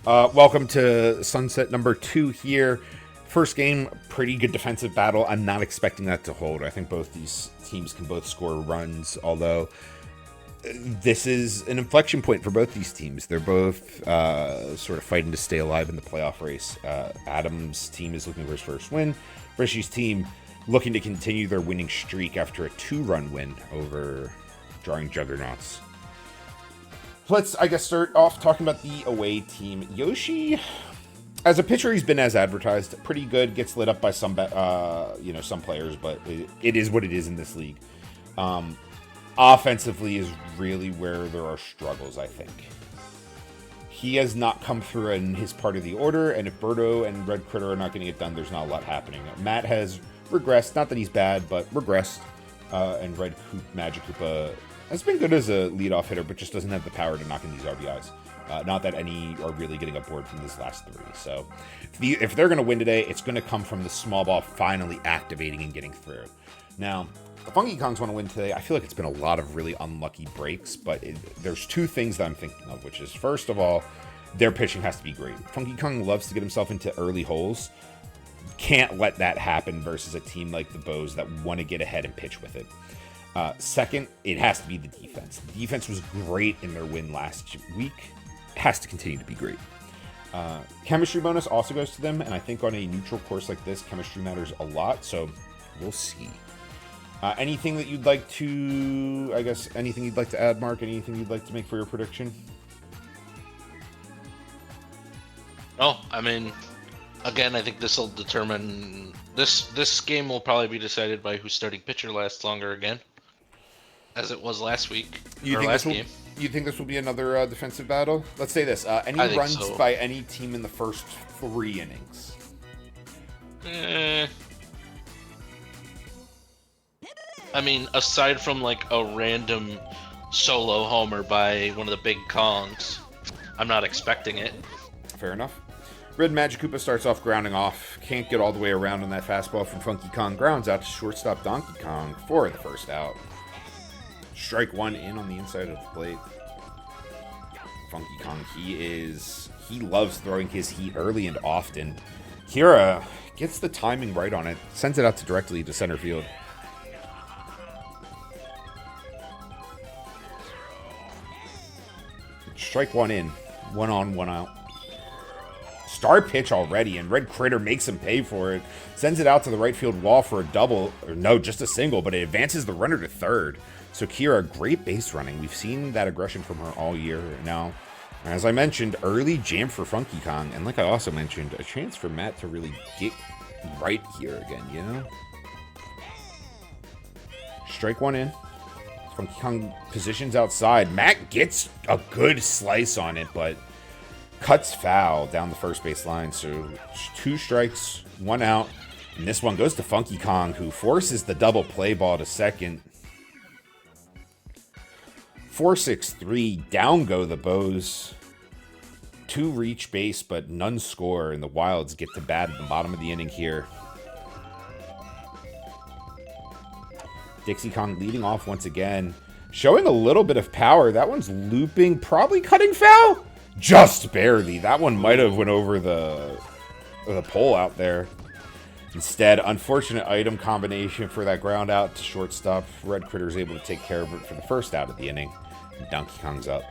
Welcome to Sunset number 2 here. First game, pretty good defensive battle. I'm not expecting that to hold. I think both these teams can both score runs, although this is an inflection point for both these teams. They're both sort of fighting to stay alive in the playoff race. Adam's team is looking for his first win. Rishi's team looking to continue their winning streak after a 2-run win over Drawing Juggernauts. Let's, I guess, start off talking about the away team. Yoshi, as a pitcher, he's been as advertised. Pretty good, gets lit up by some players, but it is what it is in this league. Offensively is really where there are struggles, I think. He has not come through in his part of the order, and if Birdo and Red Critter are not getting it done, there's not a lot happening. Matt has regressed. Not that he's bad, but regressed. And Magic Koopa has been good as a leadoff hitter, but just doesn't have the power to knock in these RBIs. Not that any are really getting up board from these last 3. So if they're going to win today, it's going to come from the small ball finally activating and getting through. Now, the Funky Kongs want to win today. I feel like it's been a lot of really unlucky breaks, but there's 2 things that I'm thinking of, which is, first of all, their pitching has to be great. Funky Kong loves to get himself into early holes. Can't let that happen versus a team like the Bows that want to get ahead and pitch with it. Second, it has to be the defense. The defense was great in their win last week. It has to continue to be great. Chemistry bonus also goes to them, and I think on a neutral course like this, chemistry matters a lot, so we'll see. Anything that you'd like to, I guess, anything you'd like to add, Mark? Anything you'd like to make for your prediction? Oh, I mean, again, I think this will determine, this game will probably be decided by whose starting pitcher lasts longer again, as it was last week, last game. You think this will be another defensive battle? Let's say this, any runs by any team in the first 3 innings? I mean, aside from like a random solo homer by one of the big Kongs, I'm not expecting it. Fair enough. Red Magic Koopa starts off grounding off. Can't get all the way around on that fastball from Funky Kong. Grounds out to shortstop Donkey Kong for the first out. Strike 1 in on the inside of the plate. Funky Kong, he loves throwing his heat early and often. Kira gets the timing right on it. Sends it out directly to center field. Strike 1 in. 1 on, 1 out. Star pitch already, and Red Critter makes him pay for it. Sends it out to the right field wall for a double. Or no, just a single, but it advances the runner to third. So Kira, great base running. We've seen that aggression from her all year. Now, as I mentioned, early jam for Funky Kong. And like I also mentioned, a chance for Matt to really get right here again, you know? Strike 1 in. Funky Kong positions outside. Matt gets a good slice on it, but cuts foul down the first base line. So 2 strikes, 1 out. And this one goes to Funky Kong, who forces the double play ball to second. 4-6-3. Down go the Bows. 2 reach base, but none score. And the Wilds get to bat at the bottom of the inning here. Dixie Kong leading off once again. Showing a little bit of power. That one's looping. Probably cutting foul. Just barely. That one might have went over the pole out there. Instead, unfortunate item combination for that ground out to shortstop. Red Critter's able to take care of it for the first out of the inning. And Donkey Kong's up.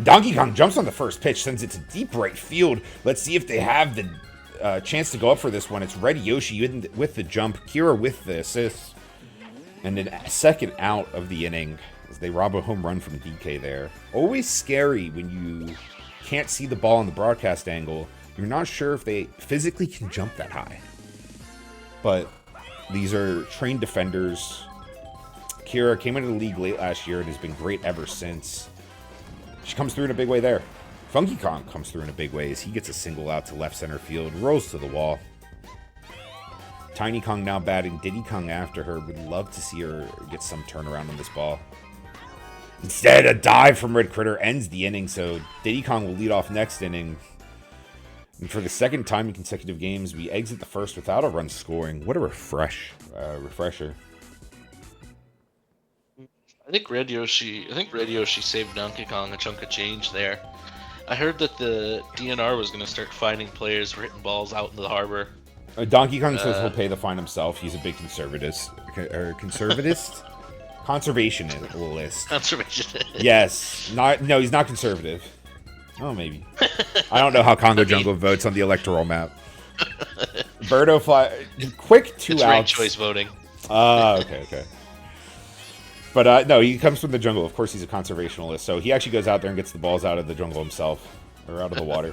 Donkey Kong jumps on the first pitch, sends it to deep right field. Let's see if they have the chance to go up for this one. It's Red Yoshi with the jump, Kira with the assist, and a second out of the inning as they rob a home run from DK there. Always scary when you can't see the ball on the broadcast angle. You're not sure if they physically can jump that high. But these are trained defenders. Kira came into the league late last year and has been great ever since. She comes through in a big way there. Funky Kong comes through in a big way as he gets a single out to left center field, rolls to the wall. Tiny Kong now batting, Diddy Kong after her. Would love to see her get some turnaround on this ball. Instead, a dive from Red Critter ends the inning, so Diddy Kong will lead off next inning. And for the second time in consecutive games, we exit the first without a run scoring. What a refresher. I think Red Yoshi saved Donkey Kong a chunk of change there. I heard that the DNR was going to start fining players for hitting balls out into the harbor. Donkey Kong says he'll pay the fine himself. He's a big conservativist. Conservativist? Conservationist. Conservation. Yes. No, he's not conservative. Oh, maybe. I don't know how Congo Jungle votes on the electoral map. Birdo fly. Quick 2 outs. Ranked choice voting. Okay. But no, he comes from the jungle. Of course, he's a conservationalist. So he actually goes out there and gets the balls out of the jungle himself. Or out of the water.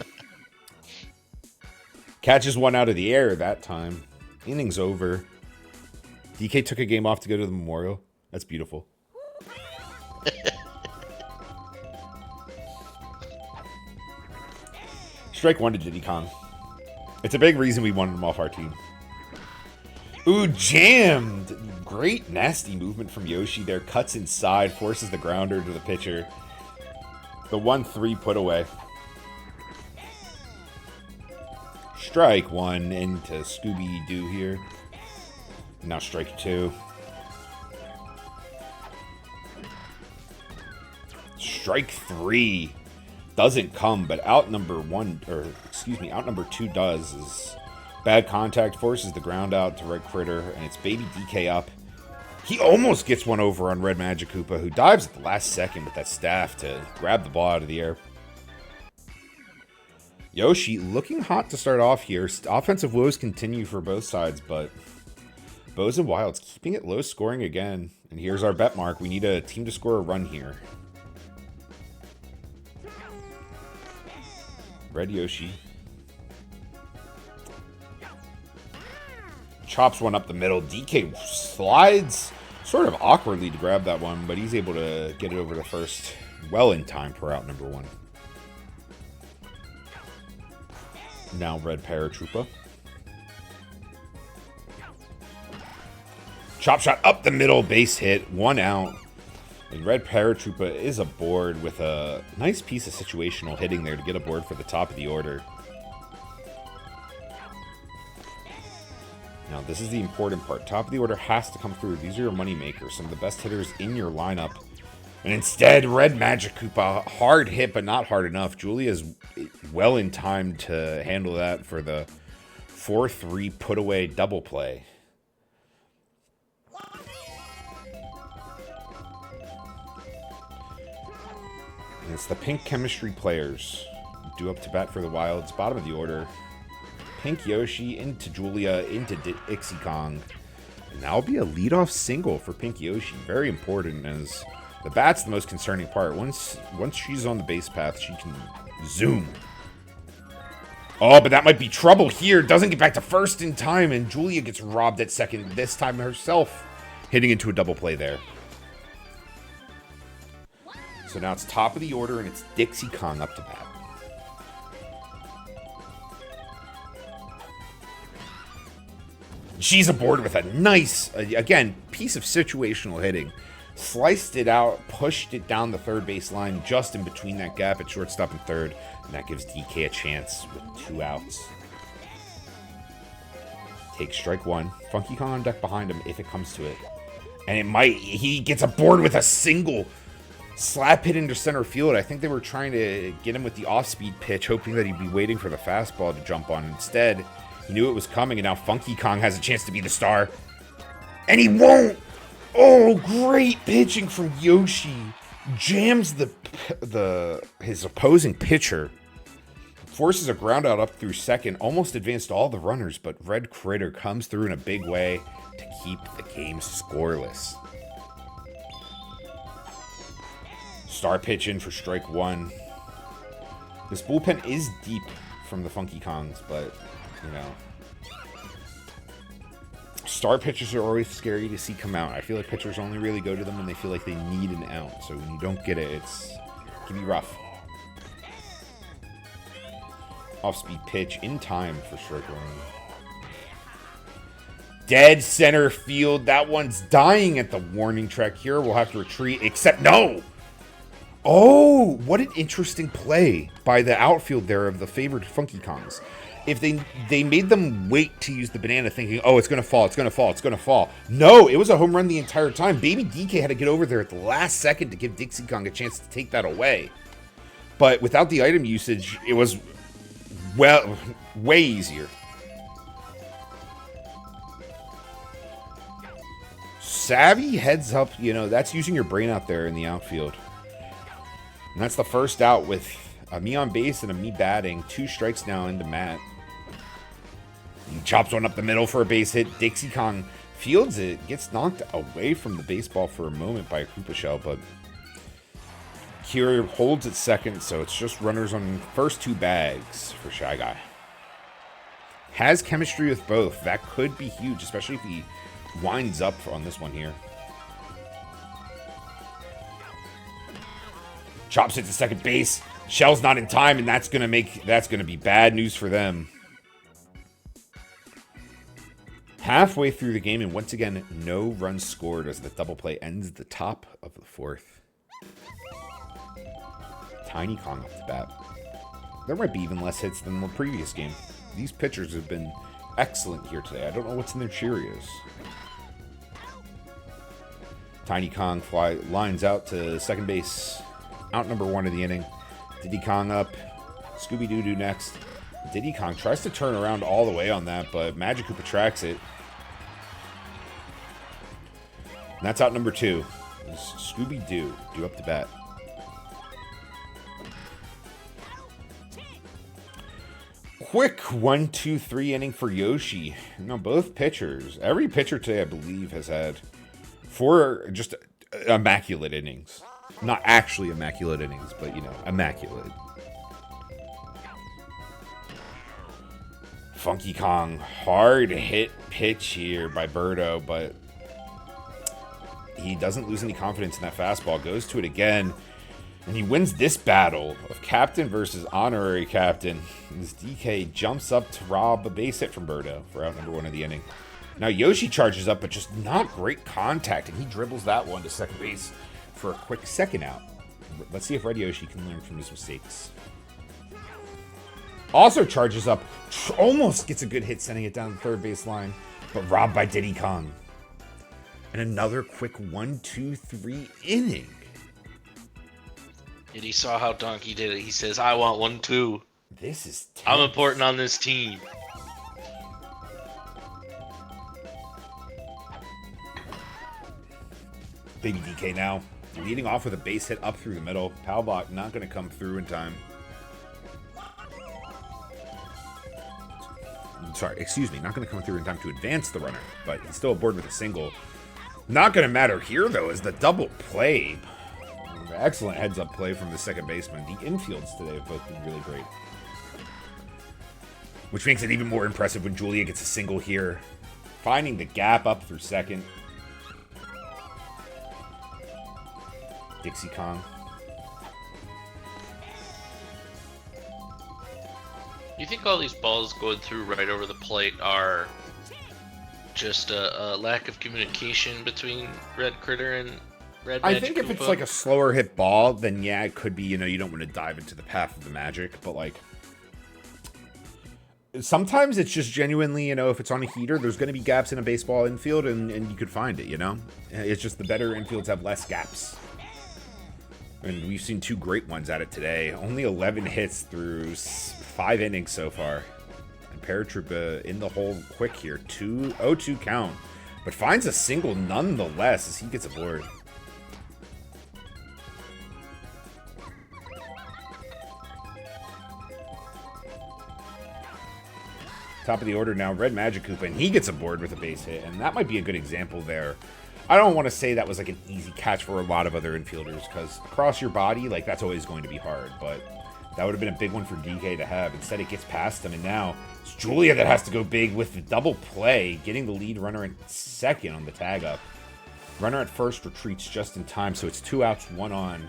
Catches one out of the air that time. Innings over. DK took a game off to go to the memorial. That's beautiful. Strike one to Diddy Kong. It's a big reason we wanted him off our team. Ooh, jammed! Great nasty movement from Yoshi there. Cuts inside, forces the grounder to the pitcher. The 1-3 put away. Strike one into Scooby-Doo here. Now strike two. Strike three doesn't come, but out number two does. Is bad contact, forces the ground out to Red Critter, and it's Baby DK up. He almost gets one over on Red Magic Koopa, who dives at the last second with that staff to grab the ball out of the air. Yoshi looking hot to start off here. Offensive woes continue for both sides, but Bows and Wilds keeping it low scoring again. And here's our bet mark. We need a team to score a run here. Red Yoshi. Chops one up the middle. DK slides sort of awkwardly to grab that one, but he's able to get it over to first well in time for out number one. Now Red Paratroopa. Chop shot up the middle, base hit, 1 out. And Red Paratroopa is aboard with a nice piece of situational hitting there to get aboard for the top of the order. Now this is the important part. Top of the order has to come through. These are your money makers, some of the best hitters in your lineup. And instead, Red Magic Koopa, hard hit, but not hard enough. Julia's well in time to handle that for the 4-3 put away double play. And it's the pink chemistry players. Due up to bat for the Wilds, bottom of the order. Pink Yoshi into Julia, into Dixie Kong. And that'll be a leadoff single for Pink Yoshi. Very important, as the bat's the most concerning part. Once she's on the base path, she can zoom. Oh, but that might be trouble here. Doesn't get back to first in time, and Julia gets robbed at second, this time herself, hitting into a double play there. So now it's top of the order, and it's Dixie Kong up to bat. She's aboard with a nice, again, piece of situational hitting. Sliced it out, pushed it down the third base line, just in between that gap at shortstop and third. And that gives DK a chance with 2 outs. Takes strike one. Funky Kong on deck behind him if it comes to it. And he gets aboard with a single slap hit into center field. I think they were trying to get him with the off-speed pitch, hoping that he'd be waiting for the fastball to jump on. Instead, he knew it was coming, and now Funky Kong has a chance to be the star. And he won't! Oh, great pitching from Yoshi. Jams his opposing pitcher. Forces a ground out up through second. Almost advanced all the runners, but Red Critter comes through in a big way to keep the game scoreless. Star pitch in for strike one. This bullpen is deep from the Funky Kongs, but, you know, star pitchers are always scary to see come out. I feel like pitchers only really go to them when they feel like they need an out. So when you don't get it, it can be rough. Off-speed pitch in time for strike one. Dead center field. That one's dying at the warning track here. We'll have to retreat, except no! Oh, what an interesting play by the outfield there of the favored Funky Kongs. if they made them wait to use the banana thinking, oh, it's going to fall, it's going to fall, it's going to fall. No, it was a home run the entire time. Baby DK had to get over there at the last second to give Dixie Kong a chance to take that away. But without the item usage, it was, well, way easier. Savvy heads up, that's using your brain out there in the outfield. And that's the first out with a me on base and a me batting. 2 strikes now into Matt. He chops one up the middle for a base hit. Dixie Kong fields it. Gets knocked away from the baseball for a moment by a Koopa Shell, but Kira holds at second, so it's just runners on first 2 bags for Shy Guy. Has chemistry with both. That could be huge, especially if he winds up on this one here. Chops it to second base. Shell's not in time, and that's gonna be bad news for them. Halfway through the game, and once again, no runs scored as the double play ends at the top of the 4th. Tiny Kong off the bat. There might be even less hits than the previous game. These pitchers have been excellent here today. I don't know what's in their Cheerios. Tiny Kong lines out to second base. Out number 1 of the inning. Diddy Kong up. Scooby-Doo next. Diddy Kong tries to turn around all the way on that, but Magic Koopa tracks it. And that's out number 2. Scooby-Doo due up to bat. Quick 1-2-3 inning for Yoshi. Both pitchers. Every pitcher today, I believe, has had 4 just immaculate innings. Not actually immaculate innings, but, immaculate. Funky Kong. Hard hit pitch here by Birdo, but he doesn't lose any confidence in that fastball. Goes to it again, and he wins this battle of captain versus honorary captain. As DK jumps up to rob a base hit from Birdo for out number 1 of the inning. Now Yoshi charges up, but just not great contact, and he dribbles that one to second base for a quick second out. Let's see if Red Yoshi can learn from his mistakes. Also charges up, almost gets a good hit sending it down the third base line, but robbed by Diddy Kong. And another quick 1-2-3 inning. And he saw how Donkey did it. He says, I want 1 too. This is tense. I'm important on this team. Baby DK now leading off with a base hit up through the middle. Palbot not going to come through in time. Sorry, excuse me, not going to come through in time to advance the runner, but he's still aboard with a single. Not going to matter here, though, is the double play. Excellent heads-up play from the second baseman. The infields today have both been really great. Which makes it even more impressive when Julia gets a single here. Finding the gap up through second. Dixie Kong. You think all these balls going through right over the plate are just a lack of communication between Red Critter and Red Magic I think if Koopa? it's like a slower hit ball, then yeah, it could be, you don't want to dive into the path of the magic, but like sometimes it's just genuinely, if it's on a heater, there's going to be gaps in a baseball infield and you could find it, It's just the better infields have less gaps. And we've seen 2 great ones at it today. Only 11 hits through 5 innings so far. And Paratroopa in the hole quick here. 0-2 count. But finds a single nonetheless as he gets aboard. Top of the order now, Red Magic Koopa, and he gets aboard with a base hit. And that might be a good example there. I don't want to say that was like an easy catch for a lot of other infielders, because across your body, like, that's always going to be hard, but that would have been a big one for DK to have. Instead, it gets past him, and now it's Julia that has to go big with the double play, getting the lead runner in second on the tag up. Runner at first retreats just in time, so it's 2 outs, 1 on.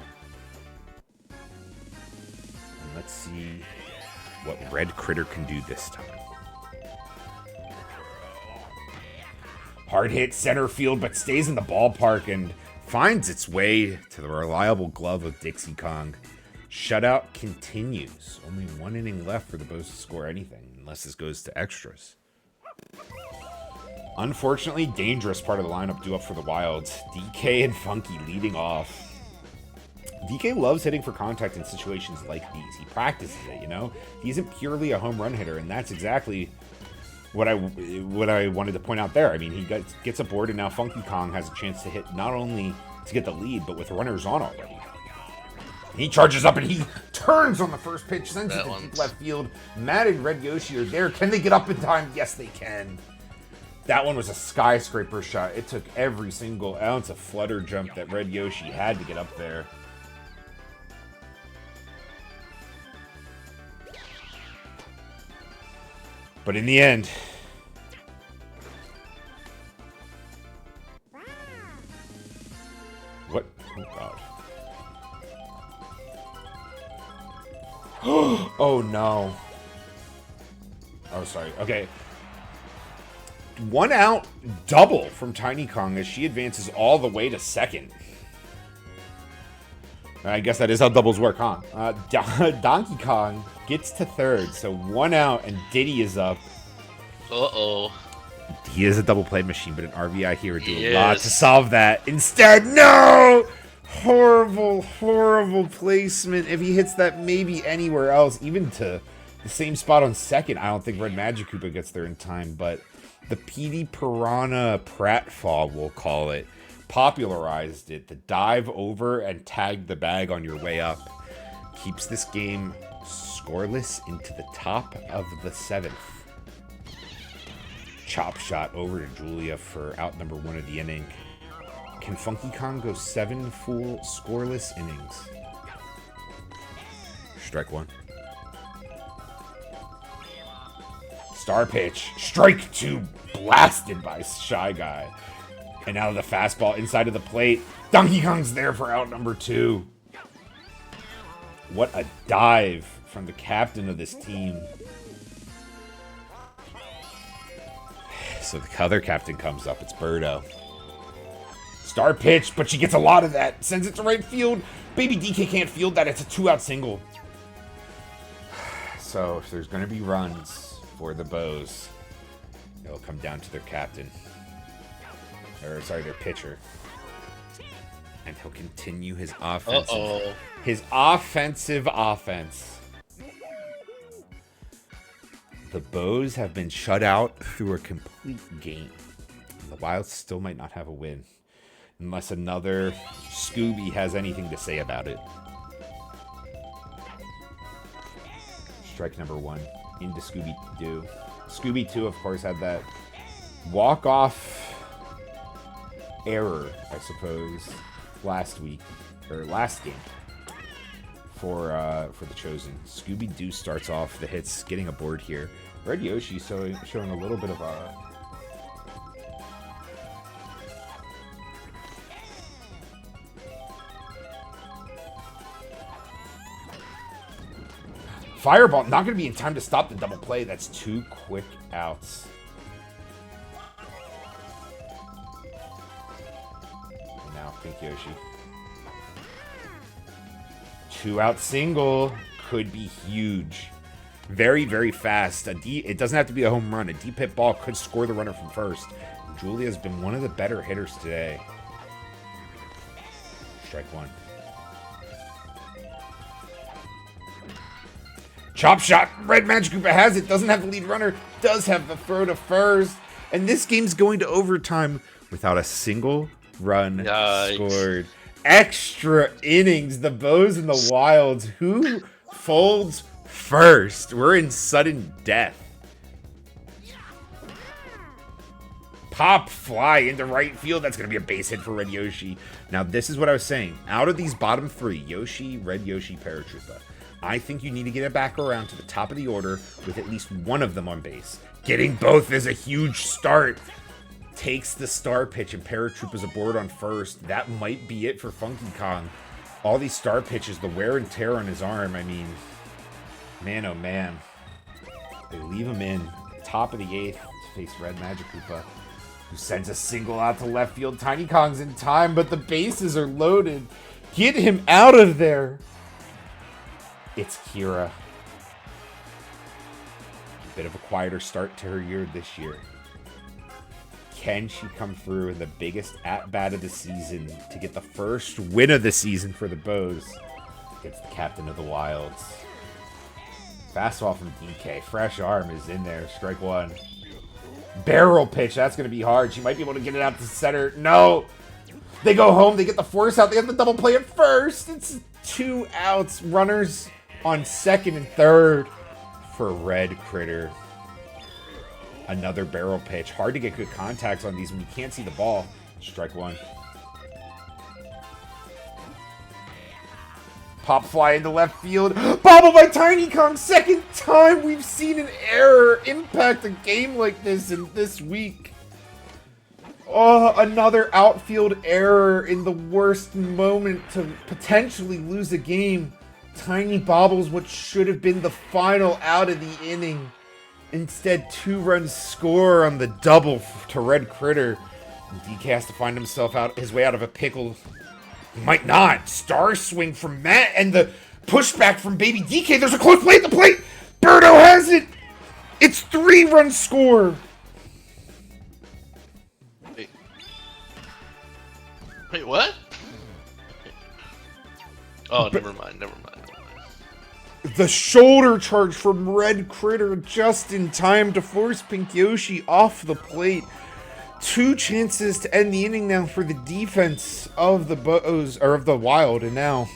And let's see what Red Critter can do this time. Hard hit center field, but stays in the ballpark and finds its way to the reliable glove of Dixie Kong. Shutout continues. Only 1 inning left for the Bows to score anything, unless this goes to extras. Unfortunately, dangerous part of the lineup due up for the Wilds. DK and Funky leading off. DK loves hitting for contact in situations like these. He practices it, you know? He isn't purely a home run hitter, and that's exactly what I wanted to point out there. I mean, he gets aboard, and now Funky Kong has a chance to hit not only to get the lead, but with runners on already. He charges up, and he turns on the first pitch, sends it to deep left field. Matt and Red Yoshi are there. Can they get up in time? Yes, they can. That one was a skyscraper shot. It took every single ounce of flutter jump that Red Yoshi had to get up there. But in the end, what? Oh, God. Oh, no. Oh, sorry. Okay. 1 out double from Tiny Kong as she advances all the way to second. I guess that is how doubles work, huh? Donkey Kong gets to third, so 1 out, and Diddy is up. Uh-oh. He is a double play machine, but an RBI here would do a lot to solve that. Instead, no! Horrible, horrible placement. If he hits that maybe anywhere else, even to the same spot on second, I don't think Red Magikarpa gets there in time, but the PD Piranha pratfall, we'll call it, popularized it. The dive over and tag the bag on your way up keeps this game scoreless into the top of the 7th. Chop shot over to Julia for out number 1 of the inning. Can Funky Kong go 7 full scoreless innings? Strike 1. Star pitch. Strike 2. Blasted by Shy Guy. And now the fastball inside of the plate. Donkey Kong's there for out number 2. What a dive from the captain of this team. So the other captain comes up. It's Birdo. Star pitch, but she gets a lot of that. Sends it to right field. Baby DK can't field that. It's a 2-out single. So if there's going to be runs for the Bows, it'll come down to their captain. Or, sorry, their pitcher. And he'll continue his offensive. His offensive offense. The Bows have been shut out through a complete game. The Wilds still might not have a win. Unless another Scooby has anything to say about it. Strike number 1 into Scooby-Doo. Scooby-2, of course, had that walk-off error, I suppose, last week, or last game, for the Chosen. Scooby-Doo starts off the hits, getting aboard here. Red Yoshi showing a little bit of a... Fireball, not going to be in time to stop the double play. That's 2 quick outs. And now Pink Yoshi. 2-out single could be huge. Very, very fast. It doesn't have to be a home run. A deep hit ball could score the runner from first. Julia's been one of the better hitters today. Strike 1. Chop shot. Red Magikarpa has it. Doesn't have the lead runner. Does have the throw to first. And this game's going to overtime without a single run scored. Extra innings. The Bows and the Wilds. Who folds first? We're in sudden death. Pop fly into right field. That's going to be a base hit for Red Yoshi. Now, this is what I was saying. Out of these bottom 3, Yoshi, Red Yoshi, Paratroopa, I think you need to get it back around to the top of the order with at least one of them on base. Getting both is a huge start. Takes the star pitch and Paratroopa's aboard on first. That might be it for Funky Kong. All these star pitches, the wear and tear on his arm, I mean, man oh man. They leave him in top of the 8th to face Red Magikarpa, who sends a single out to left field. Tiny Kong's in time, but the bases are loaded. Get him out of there. It's Kira. Bit of a quieter start to her year this year. Can she come through in the biggest at-bat of the season to get the first win of the season for the Bows against the captain of the Wilds? Fastball from DK. Fresh arm is in there. Strike one. Barrel pitch. That's going to be hard. She might be able to get it out to center. No. They go home. They get the force out. They have the double play at first. It's 2 outs. Runners on second and third for Red Critter. Another barrel pitch. Hard to get good contacts on these when you can't see the ball. Strike one. Pop fly into left field. Bobble by Tiny Kong. Second time we've seen an error impact a game like this in this week. Oh, another outfield error in the worst moment to potentially lose a game. Tiny bobbles what should have been the final out of the inning. Instead, 2-run score on the double to Red Critter. DK has to find himself his way out of a pickle. He might not. Star swing from Matt and the pushback from Baby DK. There's a close play at the plate. Birdo has it. It's 3-run score. Wait, what? Oh, never mind. The shoulder charge from Red Critter just in time to force Pink Yoshi off the plate. 2 chances to end the inning now for the defense of the Bows, or of the Wild, and now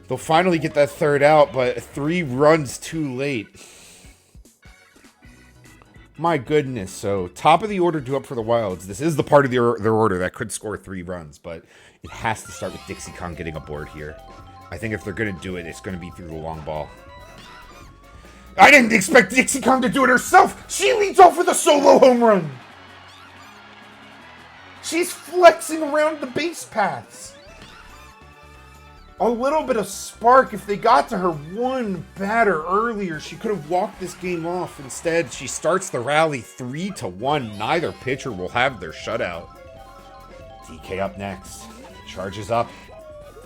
they'll finally get that third out, but 3 runs too late. My goodness. So, top of the order due up for the Wilds. This is the part of their order that could score 3 runs, but it has to start with Dixie Kong getting aboard here. I think if they're going to do it, it's going to be through the long ball. I didn't expect Dixie Kong to do it herself. She leads off with a solo home run. She's flexing around the base paths. A little bit of spark. If they got to her one batter earlier, she could have walked this game off. Instead, she starts the rally 3-1. Neither pitcher will have their shutout. DK up next. Charges up.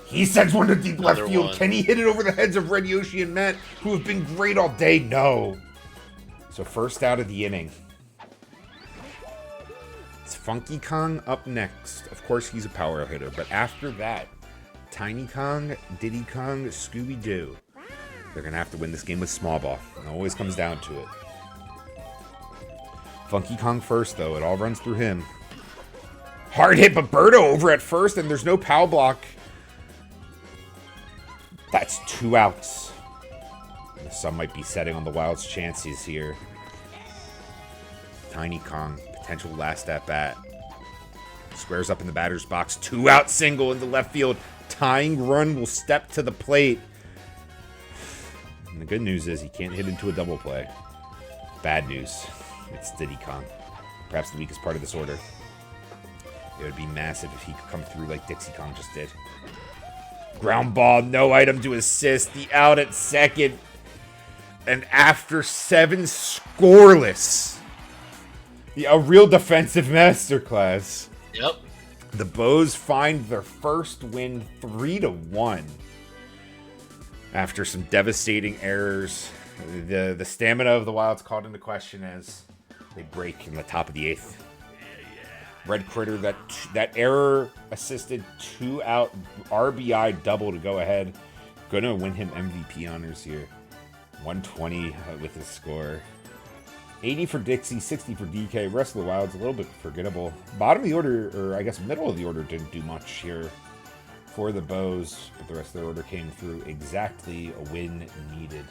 He sends one to deep left field. Can he hit it over the heads of Red Yoshi and Matt, who have been great all day? No. So first out of the inning. It's Funky Kong up next. Of course, he's a power hitter. But after that, Tiny Kong, Diddy Kong, Scooby-Doo. They're going to have to win this game with small ball. It always comes down to it. Funky Kong first, though. It all runs through him. Hard hit, but Birdo over at first, and there's no pow block. That's 2 outs. The sun might be setting on the Wild's chances here. Tiny Kong, potential last at bat. Squares up in the batter's box. 2-out single into left field. Tying run will step to the plate. And the good news is he can't hit into a double play. Bad news. It's Diddy Kong. Perhaps the weakest part of this order. It would be massive if he could come through like Dixie Kong just did. Ground ball, no item to assist. The out at second. And after 7 scoreless. A real defensive masterclass. Yep. The Bows find their first win 3-1. After some devastating errors. The stamina of the Wild's called into question as they break in the top of the 8th. Red Critter, that error-assisted 2-out RBI double to go ahead. Gonna win him MVP honors here. 120 with his score. 80 for Dixie, 60 for DK. Rest of the Wild's a little bit forgettable. Bottom of the order, or I guess middle of the order, didn't do much here for the Bows, but the rest of the order came through exactly a win needed.